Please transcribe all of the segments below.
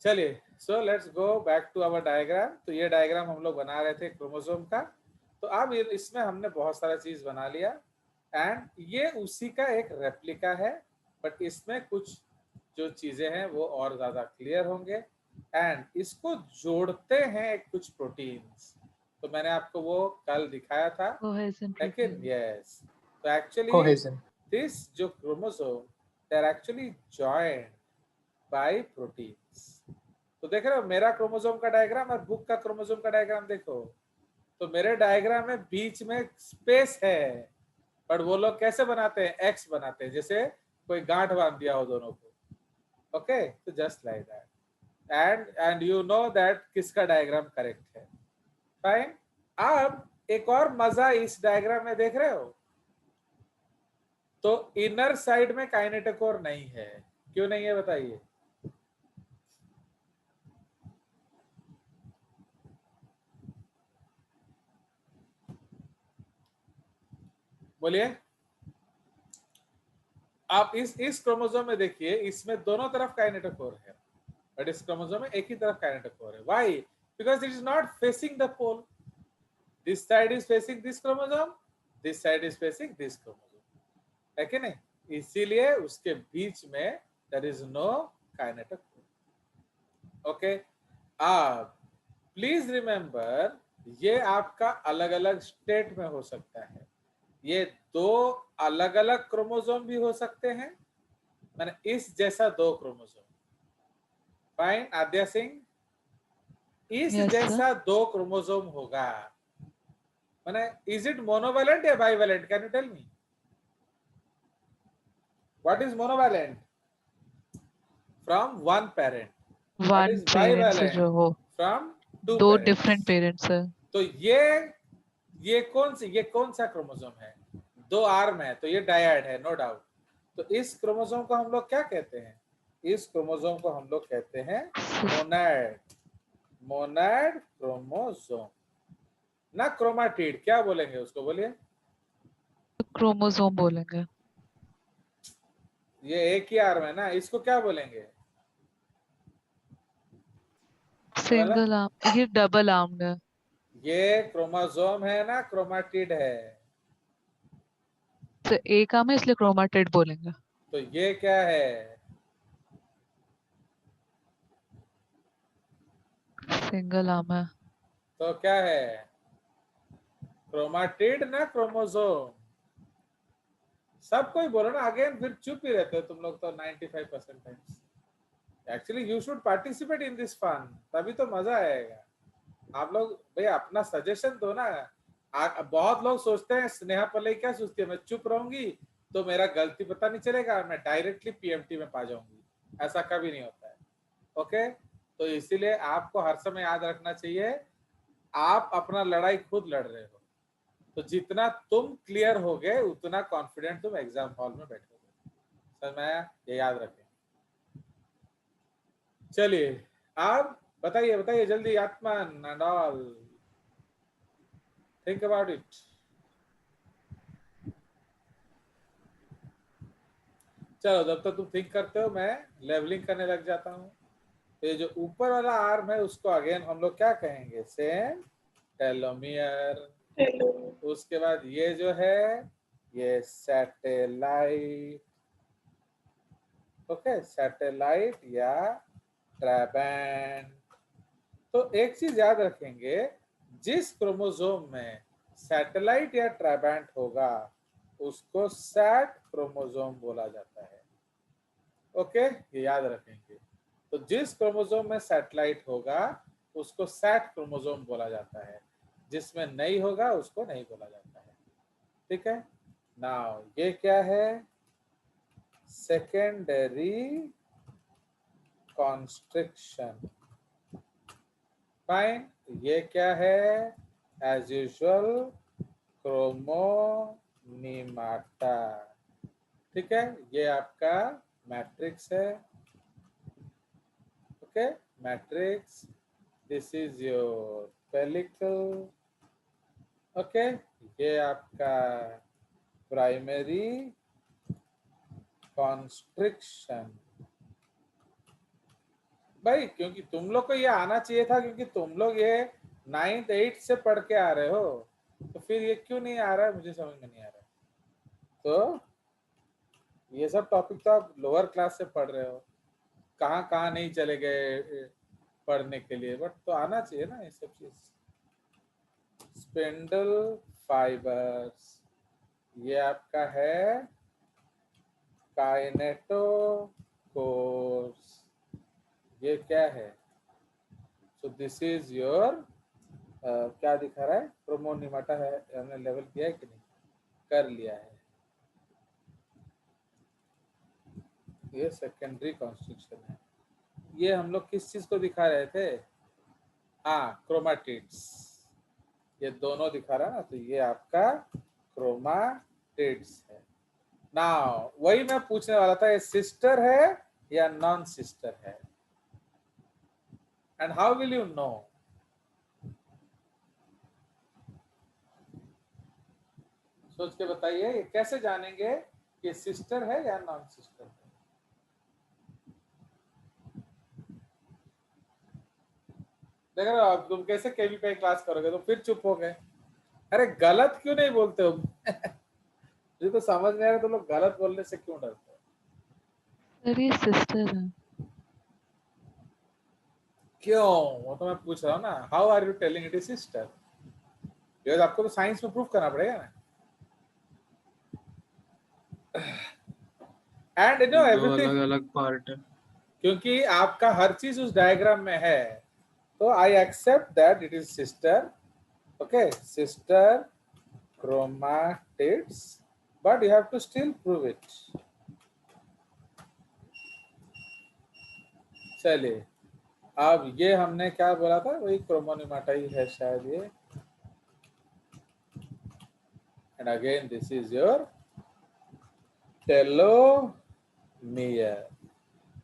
चलिए, so let's go back to our diagram. तो ये डायग्राम हम लोग बना रहे थे क्रोमोसोम का। तो अब इसमें हमने बहुत सारा चीज बना लिया एंड ये उसी का एक रेप्लिका है, बट इसमें कुछ जो चीजें हैं वो और ज्यादा क्लियर होंगे एंड इसको जोड़ते हैं कुछ प्रोटीन्स। तो मैंने आपको वो कल दिखाया था, कोहेजन लेकिन प्रोटीन। यस, तो एक्चुअली कोहेजन। दिस जो chromosome they are actually joined by proteins. तो देख रहे हो मेरा क्रोमोसोम का डायग्राम और बुक का क्रोमोसोम का डायग्राम देखो। तो मेरे डायग्राम में बीच में स्पेस है, बट वो लोग कैसे बनाते हैं, एक्स बनाते हैं, जैसे कोई गांठ बांध दिया हो दोनों को। ओके, तो just like that and you know that किसका डायग्राम करेक्ट है। फाइन। अब एक और मजा इस डायग्राम में देख रहे हो, तो इनर साइड में काइनेटोकोर नहीं है। क्यों नहीं है बताइए? बोलिए। आप इस क्रोमोसोम में देखिए, इसमें दोनों तरफ काइनेटोकोर है, बट इस क्रोमोसोम में एक ही तरफ काइनेटोकोर है। Why? Because it is not facing the pole. This side is facing this chromosome, this side is facing this chromosome, है कि नहीं? इसीलिए उसके बीच में there is no kinetochore. Okay, अब प्लीज रिमेंबर, ये आपका अलग अलग स्टेट में हो सकता है। ये दो अलग अलग क्रोमोसोम भी हो सकते हैं, मैंने इस जैसा दो क्रोमोसोम। फाइन आद्या सिंह, इस यस सर। जैसा दो क्रोमोसोम होगा, मैंने इज इट मोनोवैलेंट या bivalent? Can you tell me what is monovalent? From one parent. What one is parent से बाइवैलेंट? जो हो, फ्रॉम टू दो डिफरेंट पेरेंट्स। पेरेंट्स है। तो ये कौन सा क्रोमोसोम है? दो आर्म है, तो ये डायड है, नो डाउट। तो इस क्रोमोसोम को हम लोग क्या कहते हैं? इस क्रोमोसोम को हम लोग कहते हैं मोनैड। मोनैड क्रोमोसोम, ना क्रोमाटिड। क्या बोलेंगे उसको, बोलिए? क्रोमोसोम बोलेंगे। ये एक ही आर्म है ना, इसको क्या बोलेंगे? बोला? सिंगल आर्म, ये डबल आर्म्ड है। ये क्रोमोसोम है ना, क्रोमाटिड है? तो एक आर्म है इसलिए क्रोमाटिड बोलेंगे। तो ये क्या है? सिंगल आर्म है। तो क्या है? क्रोमाटिड ना क्रोमोसोम? सब कोई बोलो ना, अगेन फिर चुप ही रहते हो तुम लोग तो 95% times. Actually you should participate in this fun, तभी तो मजा आएगा। आप लोग भाई अपना सजेशन दो ना। बहुत लोग सोचते हैं, स्नेहा पल्लवी क्या सोचती है, मैं चुप रहूंगी तो मेरा गलती पता नहीं चलेगा, मैं डायरेक्टली पीएमटी में पा जाऊंगी। ऐसा कभी नहीं होता है। ओके, तो इसीलिए आपको हर समय याद रखना चाहिए, आप अपना लड़ाई खुद लड़ रहे हो। तो जितना तुम क्लियर होगे उतना कॉन्फिडेंट तुम एग्जाम हॉल में बैठोगे। सर मैं ये याद रखें। चलिए, आप बताइए बताइए जल्दी, आत्मन and all, think about it. चलो, जब तक तुम थिंक करते हो मैं लेवलिंग करने लग जाता हूँ। तो ये जो ऊपर वाला आर्म है उसको अगेन हम लोग क्या कहेंगे? Same telomere. उसके बाद ये जो है ये सैटेलाइट। ओके, सैटेलाइट या ट्राबैंड। तो एक चीज याद रखेंगे, जिस क्रोमोसोम में सैटेलाइट या ट्राबैंड होगा उसको सैट क्रोमोसोम बोला जाता है। ओके, ये याद रखेंगे। तो जिस क्रोमोसोम में सैटेलाइट होगा उसको सैट क्रोमोसोम बोला जाता है, जिसमें नहीं होगा उसको नहीं बोला जाता है। ठीक है। नाउ ये क्या है? Secondary constriction. फाइन। ये क्या है? As usual chromonemata. ठीक है, ये आपका मैट्रिक्स है। Okay, matrix. This is your pellicle. Okay, ये आपका प्राइमरी कॉन्स्ट्रिक्शन। भाई क्योंकि तुम लोग को ये आना चाहिए था, क्योंकि तुम लोग ये 9th 8th से पढ़ के आ रहे हो, तो फिर ये क्यों नहीं आ रहा है मुझे समझ में नहीं आ रहा। तो ये सब टॉपिक तो आप लोअर क्लास से पढ़ रहे हो, कहाँ कहाँ नहीं चले गए पढ़ने के लिए, बट तो आना चाहिए ना ये सब चीज। स्पिंडल फाइबर्स, ये आपका है काइनेटोकोर्स, ये क्या है? सो दिस इज योर क्या दिखा रहा है? प्रोमोनिमाटा है, हमने लेवल किया है कि नहीं? कर लिया है। ये सेकेंडरी कॉन्स्ट्रक्शन है। ये हम लोग किस चीज को दिखा रहे थे? हाँ, क्रोमाटिड्स, ये दोनों दिखा रहा है ना, तो ये आपका क्रोमाटिड्स है। नाउ वही मैं पूछने वाला था, ये सिस्टर है या नॉन सिस्टर है? And how will you know? सोच के बताइए, ये कैसे जानेंगे कि सिस्टर है या नॉन सिस्टर है? देख रहे हो, अब तुम कैसे केवीपीआई क्लास करोगे? तो फिर चुप हो गए। अरे गलत क्यों नहीं बोलते हो? मुझे तो समझ नहीं आ रहा, तुम लोग गलत बोलने से क्यों डरते हो? सर ये सिस्टर है। क्यों? वो तो मैं पूछ रहा हूँ ना, how are you telling it is sister? Because आपको तो साइंस में प्रूफ करना पड़ेगा ना। And you know though everything, अलग अलग पार्ट है। क्योंकि आपका हर चीज उस डायग्राम में है, तो I accept that it is sister. Okay, sister chromatids, but you have to still prove it. चलिए, अब ये हमने क्या बोला था, वही क्रोमोनिमाटा ही है शायद ये। And again this is your telomere.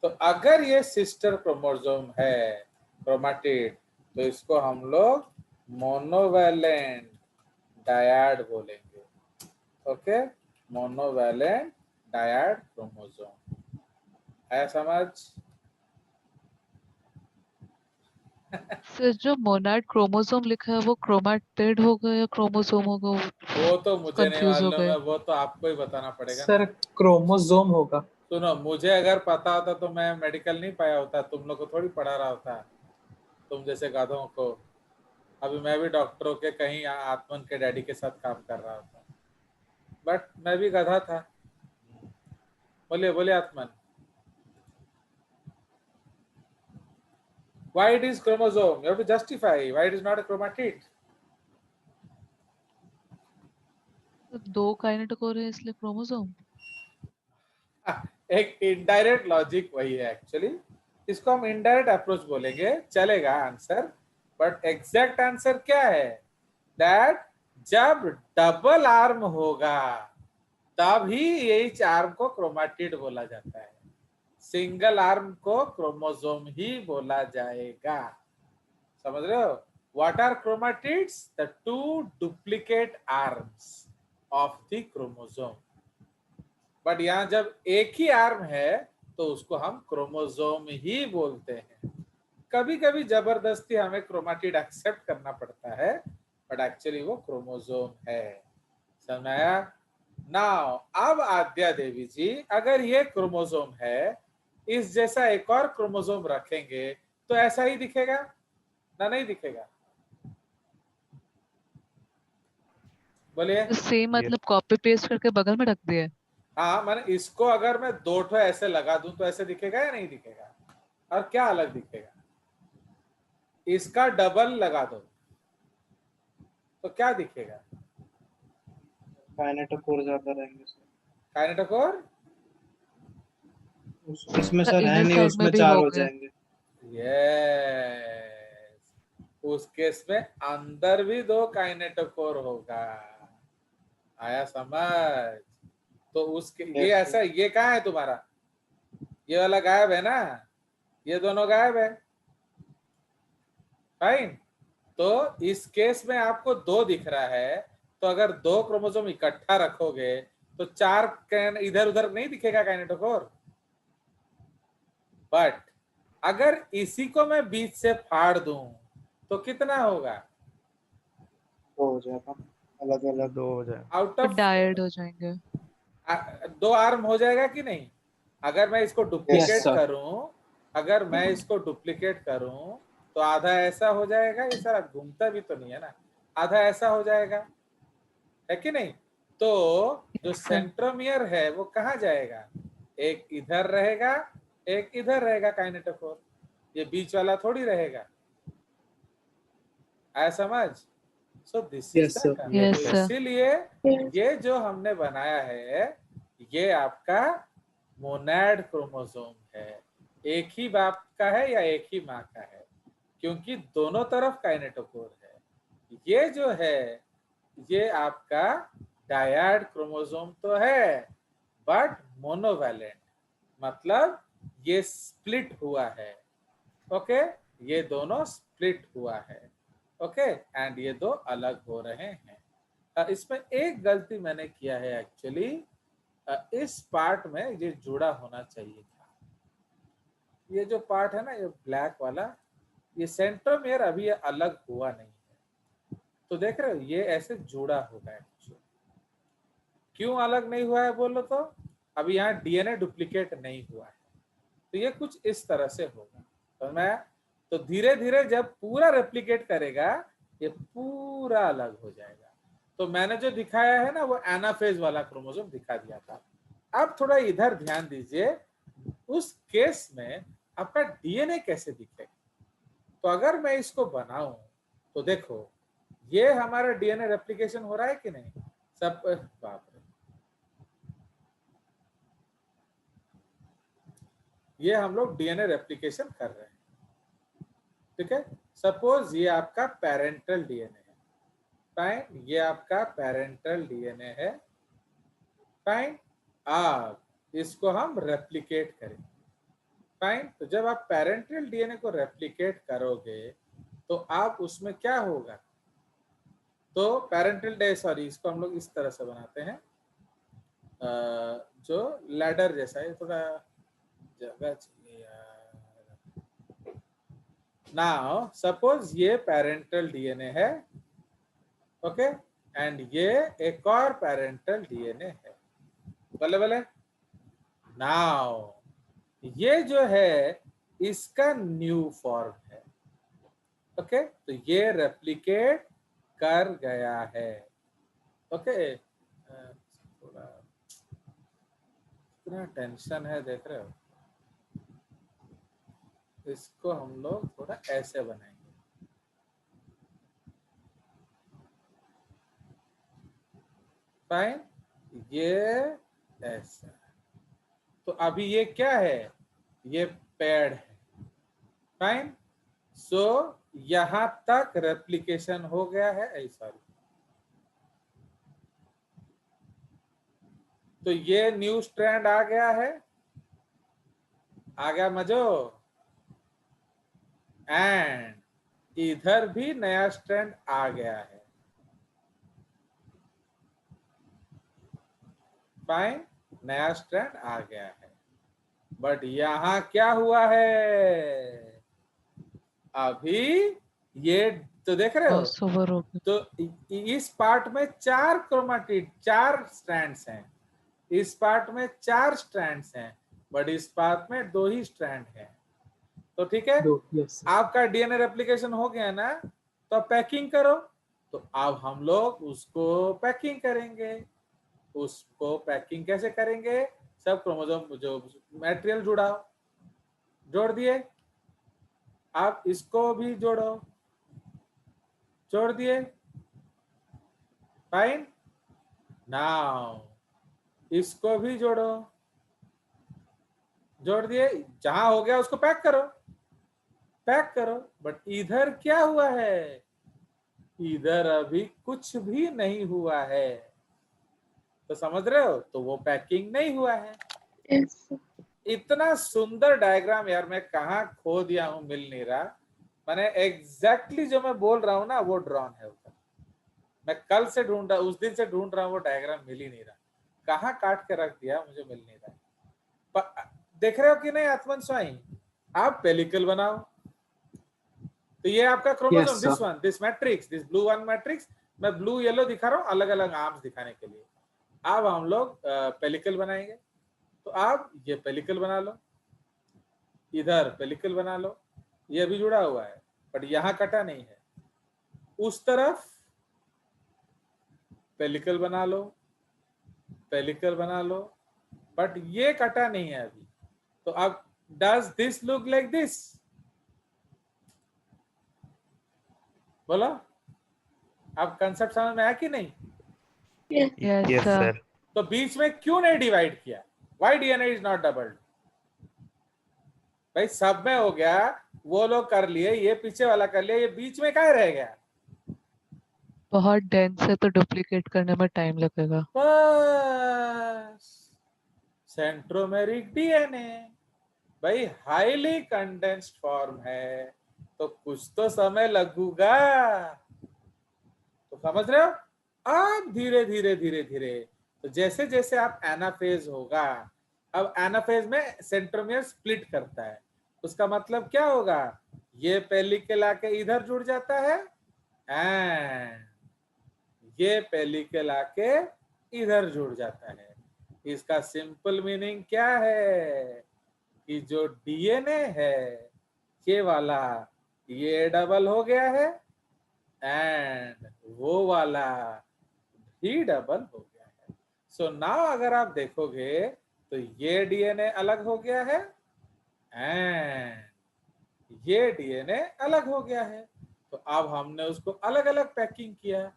तो अगर ये सिस्टर क्रोमोसोम है क्रोमाटिड, तो इसको हम लोग मोनोवैलेंट डायड बोलेंगे। ओके, मोनोवैलेंट डायड क्रोमोसोम, है समझ? सर जो मोनाड क्रोमोसोम लिखा है वो क्रोमाटिड होगा या क्रोमोसोम होगा, वो तो मुझे नहीं कंफ्यूज हो मालूम गए। है, वो तो आपको ही बताना पड़ेगा ना। सर क्रोमोसोम होगा। सुनो, मुझे अगर पता होता तो मैं मेडिकल नहीं पाया होता, तुम लोग को थोड़ी पढ़ा रहा होता, तुम जैसे गधों को। अभी मैं भी डॉक्टरों के कहीं आत्मन के डैडी के साथ काम कर रहा होता, बट मैं भी गधा था। बोलिए बोलिए आत्मन, why it is chromosome? You have to justify why it is not a chromatid. तो दो काइनेटोकोर है इसलिए क्रोमोसोम। एक इनडायरेक्ट लॉजिक वही है एक्चुअली, इसको हम इनडायरेक्ट अप्रोच बोलेंगे, चलेगा आंसर। बट एग्जैक्ट आंसर क्या है? दैट जब डबल आर्म होगा तभी एच आर्म को क्रोमाटिड बोला जाता है, सिंगल आर्म को क्रोमोसोम ही बोला जाएगा। समझ रहे हो? What are chromatids? The two duplicate arms of the chromosome. But यहाँ जब एक ही आर्म है तो उसको हम क्रोमोसोम ही बोलते हैं। कभी कभी जबरदस्ती हमें क्रोमाटिड एक्सेप्ट करना पड़ता है, बट एक्चुअली वो क्रोमोसोम है। समझ आया? नाउ अब आद्या देवी जी, अगर ये क्रोमोसोम है, इस जैसा एक और क्रोमोसोम रखेंगे तो ऐसा ही दिखेगा ना, नहीं दिखेगा? बोलिए। सेम मतलब कॉपी पेस्ट करके बगल में रख दिया है। हाँ, मैंने इसको अगर मैं दो ठो ऐसे लगा दूं तो ऐसे दिखेगा या नहीं दिखेगा? और क्या अलग दिखेगा? इसका डबल लगा दो तो क्या दिखेगा? काइनेटोकोर ज्यादा रहेंगे सर। काइनेटोकोर? इसमें सर है इनर नहीं, साइड में उसमें भी 4 हो हो गया। जाएंगे। यस, उस केस में अंदर भी दो काइनेटोकोर होगा। आया समझ? तो उसके ये Yes, ऐसा, ये कहाँ है तुम्हारा? ये वाला गायब है ना, ये दोनों गायब है। फाइन। तो इस केस में आपको दो दिख रहा है, तो अगर दो क्रोमोसोम इकट्ठा रखोगे तो चार इधर उधर नहीं दिखेगा काइनेटोकोर। बट अगर इसी को मैं बीच से फाड़ दूं तो कितना होगा? दो हो जाएगा, अलग अलग। 2 हो जाए। आउट फिर ऑफ डायड हो जाएंगे। 2 आर्म हो जाएगा कि नहीं? अगर मैं इसको Yes, डुप्लीकेट sir. करूं, अगर मैं इसको डुप्लीकेट करूं तो आधा ऐसा हो जाएगा, ये सारा घूमता भी तो नहीं है ना, आधा ऐसा हो जाएगा, है कि नहीं? तो जो Yes, sir. सेंट्रोमियर है वो कहाँ जाएगा? एक इधर रहेगा, एक इधर रहेगा काइनेटोफोर, ये बीच वाला थोड़ी रहेगा। आया समझ? So this is Yes, the sir. Yes, तो sir. इसीलिए ये जो हमने बनाया है ये आपका मोनैड क्रोमोसोम है, एक ही बाप का है या एक ही माँ का है, क्योंकि दोनों तरफ काइनेटोकोर है। ये जो है ये आपका डायड क्रोमोसोम तो है बट मोनोवैलेंट, मतलब ये स्प्लिट हुआ है। ओके, ये दोनों स्प्लिट हुआ है। ओके, एंड ये दो अलग हो रहे हैं। इसमें एक गलती मैंने किया है एक्चुअली, इस पार्ट में ये जुड़ा होना चाहिए था। ये जो पार्ट है ना ये ब्लैक वाला, ये सेंट्रोमियर अभी ये अलग हुआ नहीं है, तो देख रहे हो ये ऐसे जुड़ा होगा एक्चुअली। क्यों अलग नहीं हुआ है बोलो तो? अभी यहाँ डीएनए डुप्लीकेट नहीं हुआ है, तो ये कुछ इस तरह से होगा। तो मैं तो धीरे धीरे जब पूरा रेप्लिकेट करेगा ये पूरा अलग हो जाएगा। तो मैंने जो दिखाया है ना वो एनाफेज वाला क्रोमोसोम दिखा दिया था। अब थोड़ा इधर ध्यान दीजिए, उस केस में आपका डीएनए कैसे दिखेगा? तो अगर मैं इसको बनाऊं तो देखो ये हमारा डीएनए रेप्लिकेशन हो रहा है कि नहीं? सब बाप रे, ये हम लोग डीएनए रेप्लिकेशन कर रहे हैं, ठीक है। सपोज ये आपका पेरेंटल डीएनए है, फाइन, ये आपका पेरेंटल डीएनए है, फाइन। अब इसको हम रेप्लिकेट करेंगे, फाइन। तो जब आप पेरेंटल डीएनए को रेप्लिकेट करोगे तो आप उसमें क्या होगा? तो पेरेंटल डे सॉरी इसको हम लोग इस तरह से बनाते हैं, जो लैडर जैसा है, थोड़ा जगह चाहिए यार। नाउ सपोज ये पेरेंटल डीएनए है, ओके, एंड ये एक और पेरेंटल डीएनए है, बल्ले बल्ले। नाउ ये जो है इसका न्यू फॉर्म है, ओके, तो ये रेप्लिकेट कर गया है, ओके। थोड़ा इतना टेंशन है, देख रहे हो? इसको हम लोग थोड़ा ऐसे बनाएंगे, फाइन, ये ऐसा। तो अभी ये क्या है? ये पेड़ है, फाइन। सो यहां तक रेप्लिकेशन हो गया है, सॉरी, तो ये न्यू स्ट्रैंड आ गया है, आ गया मजो, एंड इधर भी नया स्ट्रैंड आ गया है, फाइन, नया स्ट्रैंड आ गया है। बट यहां क्या हुआ है? अभी ये तो देख रहे हो, क्रॉसओवर हो गया। तो इस पार्ट में 4 क्रोमाटिड, 4 स्ट्रैंड्स हैं, इस पार्ट में 4 स्ट्रैंड्स हैं, बट इस पार्ट में 2 ही स्ट्रैंड हैं। तो ठीक है, दो, yes, sir. आपका डीएनए रेप्लिकेशन हो गया ना, तो पैकिंग करो। तो अब हम लोग उसको पैकिंग करेंगे। उसको पैकिंग कैसे करेंगे? सब क्रोमोसोम जो मटेरियल जुड़ाओ, जोड़ दिए, आप इसको भी जोड़ो, जोड़ दिए, फाइन। नाउ इसको भी जोड़ो, जोड़ दिए, जहां हो गया उसको पैक करो, पैक करो। बट इधर क्या हुआ है? इधर अभी कुछ भी नहीं हुआ है, तो समझ रहे हो? तो वो पैकिंग नहीं हुआ है। इतना सुंदर डायग्राम यार, मैं कहाँ खो दिया हूँ, मिल नहीं रहा। मैंने एग्जैक्टली जो मैं बोल रहा हूँ ना वो ड्रॉन है ऊपर। मैं कल से ढूंढ रहा, उस दिन से ढूंढ रहा हूँ, वो डायग्राम मिल ही नहीं रहा, कहाँ काट के रख दिया मुझे मिल नहीं रहा। देख रहे हो कि नहीं आत्मन स्वाई? आप पेलिकल बनाओ। तो ये आपका chromosome, Yes, this sir. One, this matrix, this blue one matrix, मैं ब्लू येलो दिखा रहा हूँ अलग अलग आर्म्स दिखाने के लिए। अब हम लोग पेलिकल बनाएंगे। तो आप ये पेलिकल बना लो, इधर पेलिकल बना लो, ये भी जुड़ा हुआ है बट यहाँ कटा नहीं है। उस तरफ पेलिकल बना लो, पेलिकल बना लो, बट ये कटा नहीं है अभी। तो अब does this look like this? बोलो, अब कंसेप्ट समझ में आया कि नहीं? Yes, Yes, sir. sir. तो बीच में क्यों नहीं डिवाइड किया? Why DNA is not doubled? भाई सब में हो गया, वो लोग कर लिए, ये पीछे वाला कर लिया, ये बीच में क्या रह गया? बहुत डेंस है तो डुप्लीकेट करने में टाइम लगेगा। बस सेंट्रोमेरिक डीएनए भाई हाईली कंडेंस्ड फॉर्म है, तो कुछ तो समय लगूगा। तो समझ रहे हो? अब धीरे धीरे धीरे धीरे, तो जैसे जैसे आप एनाफेज होगा, अब एनाफेज में सेंट्रोमियर स्प्लिट करता है, उसका मतलब क्या होगा? ये पेलिकल आके इधर जुड़ जाता है एंड ये पेलिकल आके इधर जुड़ जाता है। इसका सिंपल मीनिंग क्या है कि जो डीएनए है ये वाला, ये डबल हो गया है एंड वो वाला भी डबल हो गया है। सो नाउ अगर आप देखोगे तो ये डीएनए अलग हो गया है एंड ये डीएनए अलग हो गया है। तो अब हमने उसको अलग अलग पैकिंग किया,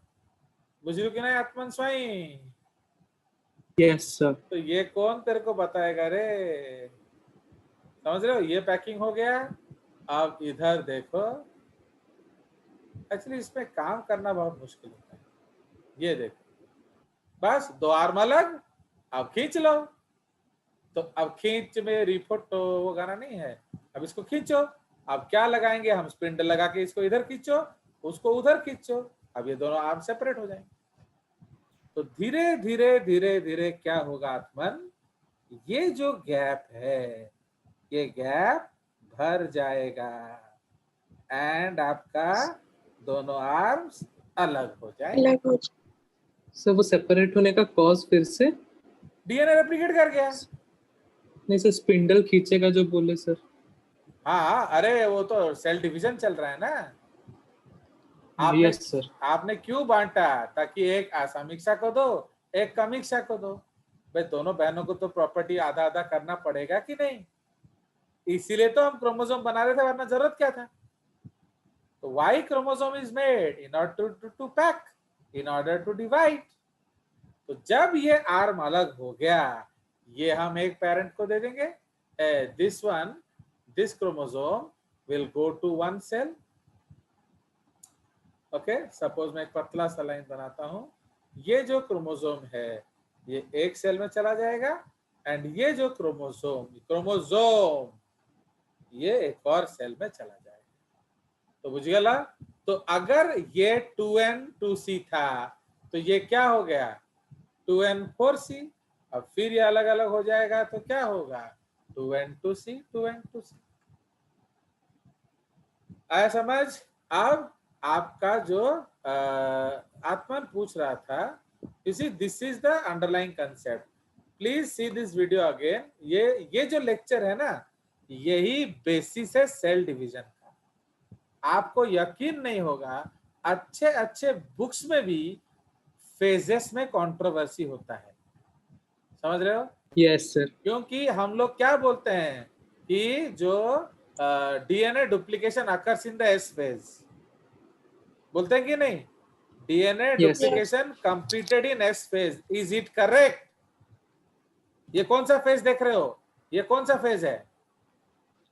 बुझलू कि नहीं आत्मन स्वाई? Yes, sir. तो ये कौन तेरे को बताएगा रे? समझ रहे हो? ये पैकिंग हो गया। अब इधर देखो, एक्चुअली इसमें काम करना बहुत मुश्किल होता है। ये देखो, बस दो आर्म अलग, अब खींच लो। तो अब खींच में रिफोटो वो गाना नहीं है, अब इसको खींचो। अब क्या लगाएंगे हम? स्पिंडल लगा के इसको इधर खींचो, उसको उधर खींचो, अब ये दोनों आर्म सेपरेट हो जाएंगे। तो धीरे धीरे धीरे धीरे क्या होगा आत्मन? ये जो गैप है ये गैप भर जाएगा एंड आपका दोनों आर्म्स अलग हो जाएंगे। सर वो सेपरेट होने का कॉज फिर से? डीएनए रेप्लिकेट कर गया। नहीं सर, स्पिंडल खींचेगा जो बोले सर। हाँ, अरे वो तो सेल डिवीजन चल रहा है ना। आपने यस सर। आपने क्यों बांटा? ताकि एक असमीक्षा को दो, एक कमीक्षा को दो। भाई दोनों बहनों को तो प्रॉपर्टी आधा आधा करना पड़ेगा कि नहीं? इसीलिए तो हम क्रोमोसोम बना रहे थे, वरना जरूरत क्या था? तो Y chromosome is made in order to pack, in order to divide. तो जब ये आर्म अलग हो गया, ये हम एक पेरेंट को दे देंगे, this one, this chromosome will go to one cell. Okay, suppose मैं एक पतला सा लाइन बनाता हूं, ये जो क्रोमोसोम है ये एक सेल में चला जाएगा एंड ये जो क्रोमोसोम ये एक और सेल में चला जाएगा। तो बुझ गया? तो अगर ये 2n2c था तो ये क्या हो गया? 2n4c। अब फिर ये अलग अलग हो जाएगा तो क्या होगा? 2n2c 2n2c। आया समझ? अब आपका जो आत्मन पूछ रहा था, you see this is the underlying concept, please see this video again। ये जो लेक्चर है ना, यही बेसिस है सेल डिवीजन का। आपको यकीन नहीं होगा, अच्छे अच्छे बुक्स में भी फेजेस में कंट्रोवर्सी होता है, समझ रहे हो? Yes sir. क्योंकि हम लोग क्या बोलते हैं कि जो DNA duplication occurs in the S phase, बोलते हैं कि नहीं? DNA duplication completed in S phase, is it correct? ये कौन सा फेज देख रहे हो? ये कौन सा फेज है?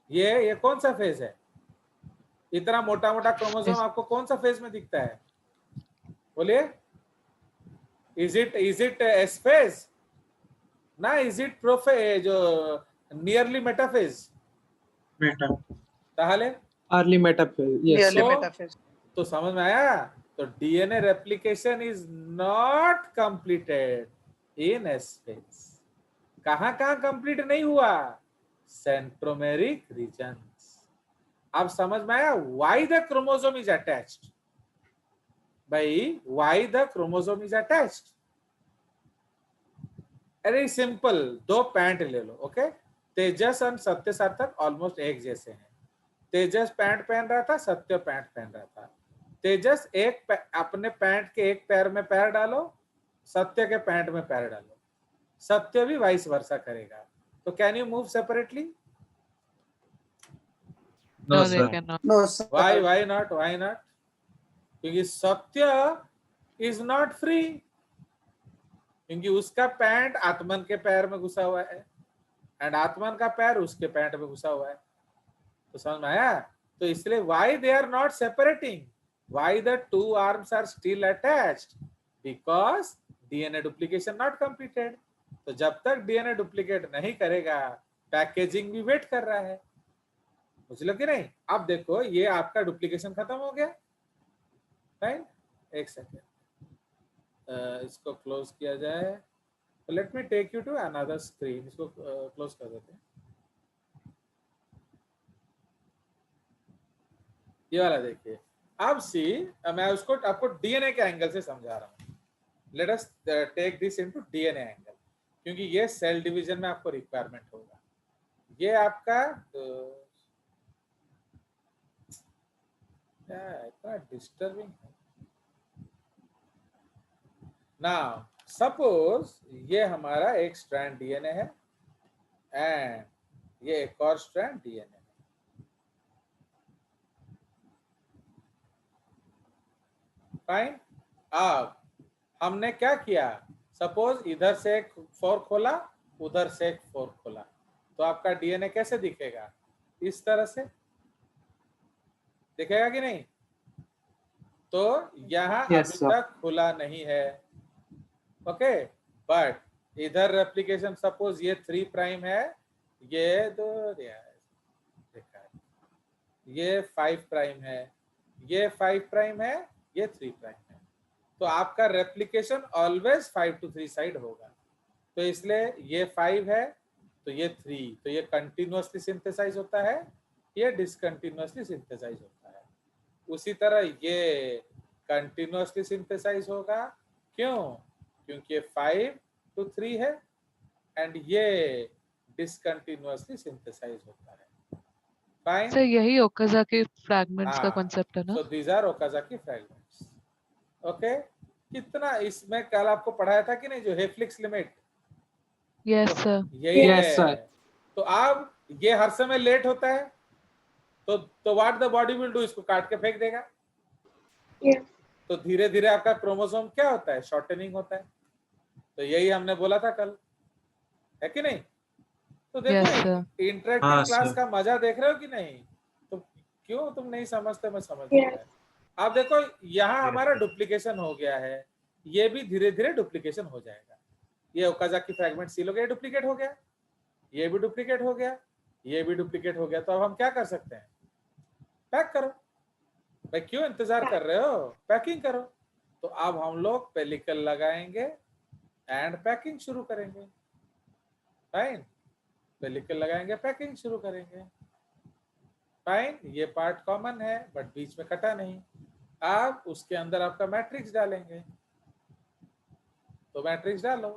ये कौन सा फेज है? इतना मोटा मोटा क्रोमोसोम आपको कौन सा फेज में दिखता है? बोलिए, इज इट एस फेज ना, इज इट प्रोफे जो नियरली मेटाफेज? Meta. ताहले अर्ली मेटाफेज। यस। तो समझ में आया? तो DNA replication is not completed in S phase. कहां कंप्लीट नहीं हुआ? Centromeric reason. अब समझ में आया why the chromosome is attached? भाई why the chromosome is attached? अरे सिंपल, दो पैंट ले लो, ओके। तेजस और सत्य सार्थक ऑलमोस्ट एक जैसे हैं। तेजस पैंट पहन रहा था, सत्य पैंट पहन रहा था। तेजस अपने पैंट के एक पैर में पैर डालो, सत्य के पैंट में पैर डालो, सत्य भी वाइस वर्सा करेगा। तो can you move separately? No, No, they sir. cannot. No, sir. Why not? Why not? क्योंकि सत्य इज नॉट फ्री, क्योंकि उसका पैंट आत्मन के पैर में घुसा हुआ है एंड आत्मन का पैर उसके पैंट में घुसा हुआ है। तो समझ में आया? तो इसलिए why they are not separating, why the two arms are still attached? Because DNA duplication not completed. तो जब तक DNA डुप्लीकेट नहीं करेगा, पैकेजिंग भी वेट कर रहा है। मुझे लग नहीं? अब देखो ये आपका डुप्लीकेशन खत्म हो गया, राइट? एक सेकेंड, इसको क्लोज किया जाए। तो let me take you to another screen. इसको क्लोज कर देते हैं। ये वाला देखिए। अब सी, मैं उसको आपको डीएनए के एंगल से समझा रहा हूँ। Let us take this into DNA angle, क्योंकि ये सेल डिवीजन में आपको रिक्वायरमेंट होगा। ये आपका इतना डिस्टर्बिंग है। नाउ सपोज ये हमारा एक स्ट्रैंड डीएनए है एंड ये एक और स्ट्रैंड डीएनए है। फाइन। अब हमने क्या किया, सपोज इधर से एक फोर्क खोला, उधर से एक फोर्क खोला, तो आपका डीएनए कैसे दिखेगा? इस तरह से दिखेगा कि नहीं? तो यहाँ Yes, अभी sir. तक खुला नहीं है, ओके। बट इधर रेप्लिकेशन, सपोज ये 3 प्राइम है, ये ये 5 प्राइम है, ये 5 प्राइम है, ये 3 प्राइम है। तो आपका रेप्लिकेशन ऑलवेज 5 to 3 साइड होगा। तो इसलिए ये 5 है तो ये 3, तो ये कंटिन्यूअसली सिंथेसाइज होता है, ये डिसकंटिन्यूअसली सिंथेसाइज होता है। उसी तरह ये कंटिन्यूअसली सिंथेसाइज होगा। क्यों? क्योंकि ये 5 to 3 है एंड ये डिसकंटिन्यूअसली सिंथेसाइज होता है। फाइन। सर यही ओकाजाकी फ्रैगमेंट्स का हाँ, कॉन्सेप्ट है ना? so these are Okazaki fragments. Okay. कितना इसमें कल आपको पढ़ाया था कि नहीं, जो हेफ्लिक्स लिमिट? Yes sir. यही Yes, है। sir. तो अब ये हर समय लेट होता है, तो what the body will do, इसको काट के फेंक देगा। Yes. तो धीरे धीरे आपका क्रोमोसोम क्या होता है, शॉर्टनिंग होता है। तो यही हमने बोला था कल, है कि नहीं? तो देखो Yes, sir. इंटरेक्टिव हाँ, क्लास sir. का मजा देख रहे हो कि नहीं? तो क्यों तुम नहीं समझते? मैं समझ Yes. गया। आप देखो यहाँ हमारा डुप्लीकेशन हो गया है, ये भी धीरे धीरे डुप्लीकेशन हो जाएगा। ये ओकाजाकी फ्रैगमेंट सी लोग, ये डुप्लीकेट हो गया, ये भी डुप्लीकेट हो गया, ये भी डुप्लीकेट हो गया। तो अब हम क्या कर सकते हैं? पैक करो भाई, क्यों इंतजार कर रहे हो? पैकिंग करो। तो अब हम लोग पेलिकल लगाएंगे एंड पैकिंग शुरू करेंगे। फाइन। पेलिकल लगाएंगे, पैकिंग शुरू करेंगे। फाइन। ये पार्ट कॉमन है बट बीच में कटा नहीं। आप उसके अंदर आपका मैट्रिक्स डालेंगे, तो मैट्रिक्स डालो,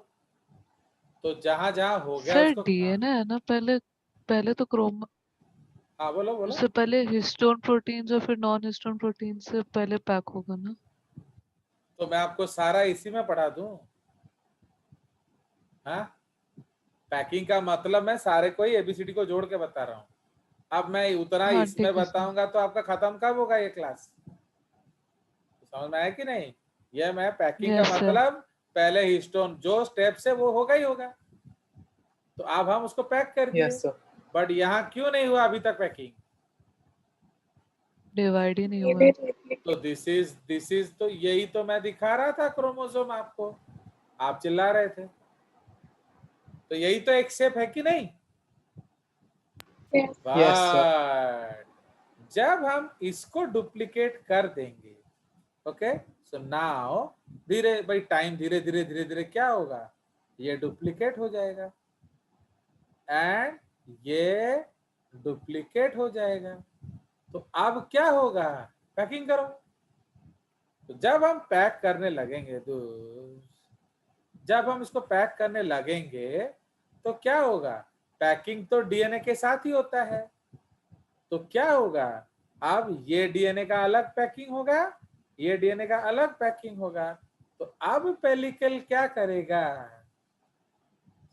तो जहां जहां हो गया सर उसको। डीएनए है ना, पहले तो क्रोम हाँ बोलो बोलो। उससे पहले हिस्टोन प्रोटीन्स और फिर नॉन हिस्टोन प्रोटीन से पहले पैक होगा ना? तो मैं आपको सारा इसी में पढ़ा दूं? हाँ, पैकिंग का मतलब मैं सारे को ही एबीसीडी को जोड़ के बता रहा हूँ। अब मैं उतना हाँ, इसमें ठीक है, सर। बताऊंगा तो आपका खत्म कब होगा ये क्लास? समझ में आया कि नहीं? ये मैं पैकिंग का Yes, sir. मतलब पहले हिस्टोन जो स्टेप्स है वो होगा ही होगा। तो अब हम उसको पैक कर दिए, Yes, sir. बट यहाँ क्यों नहीं हुआ अभी तक पैकिंग? डिवाइड ही नहीं ये हुआ भी है। replicate. तो दिस इज तो यही तो मैं दिखा रहा था क्रोमोसोम आपको, आप चिल्ला रहे थे। तो यही तो एक शेप है कि नहीं? Yes. Yes, sir. बट जब हम इसको डुप्लीकेट कर देंगे, ओके, सो नाउ धीरे भाई टाइम धीरे धीरे धीरे धीरे क्या होगा, ये डुप्लीकेट हो जाएगा एंड ये डुप्लीकेट हो जाएगा। तो अब क्या होगा, पैकिंग करो। तो जब हम पैक करने लगेंगे जब हम इसको पैक करने लगेंगे तो क्या होगा, पैकिंग तो डीएनए के साथ ही होता है। तो क्या होगा, अब ये डीएनए का अलग पैकिंग होगा, ये डीएनए का अलग पैकिंग होगा। तो अब पेलिकल क्या करेगा,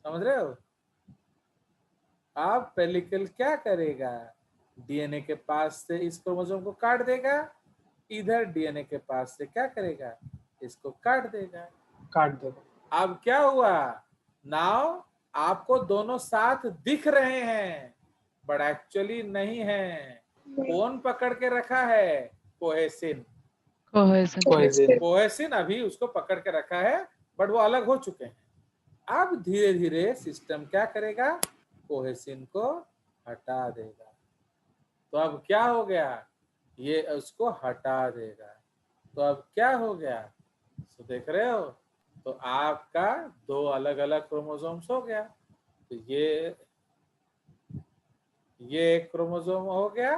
समझ रहे हो? अब पेलिकल क्या करेगा, डीएनए के पास से इस क्रोमोसोम को काट देगा, इधर डीएनए के पास से क्या करेगा, इसको काट देगा। काट दो। अब क्या हुआ, नाउ आपको दोनों साथ दिख रहे हैं बट एक्चुअली नहीं है। कौन पकड़ के रखा है, कोहेसिन। कोहेजन। कोहेसिन अभी उसको पकड़ के रखा है बट वो अलग हो चुके हैं। अब धीरे धीरे सिस्टम क्या करेगा, कोहेसिन को हटा देगा। तो अब क्या हो गया, ये उसको हटा देगा। तो अब क्या हो गया, तो देख रहे हो, तो आपका दो अलग अलग क्रोमोसोम्स हो गया। तो ये एक क्रोमोसोम हो गया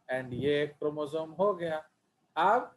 एंड ये एक क्रोमोसोम हो गया। अब